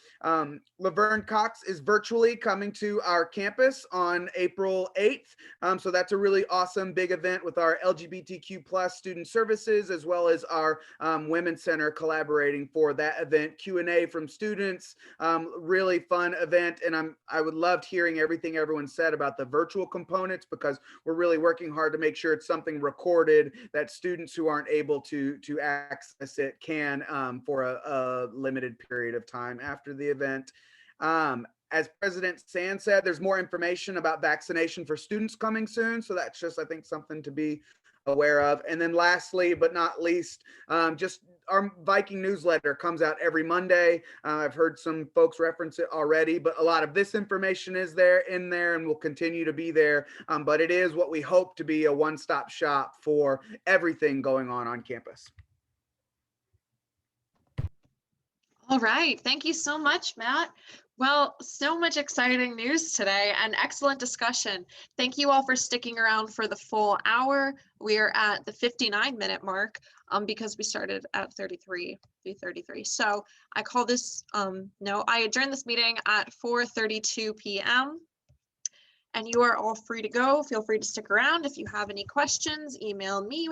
Laverne Cox is virtually coming to our campus on April 8th. So that's a really awesome big event with our LGBTQ plus student services, as well as our Women's Center collaborating for that event. Q&A from students, really fun event. And I would love hearing everything everyone said about the virtual components, because we're really working hard to make sure it's something recorded that students who aren't able to access it can for a limited period of time after the event. as President Sand said, there's more information about vaccination for students coming soon. So that's just, I think, something to be aware of. And then lastly, but not least, just our Viking newsletter comes out every Monday. I've heard some folks reference it already, but a lot of this information is in there and will continue to be there. But it is what we hope to be a one-stop shop for everything going on campus. All right, thank you so much, Matt. Well, so much exciting news today and excellent discussion. Thank you all for sticking around for the full hour. We are at the 59-minute mark because we started at 3:33. So I call this, I adjourn this meeting at 4:32 p.m. And you are all free to go. Feel free to stick around. If you have any questions, email me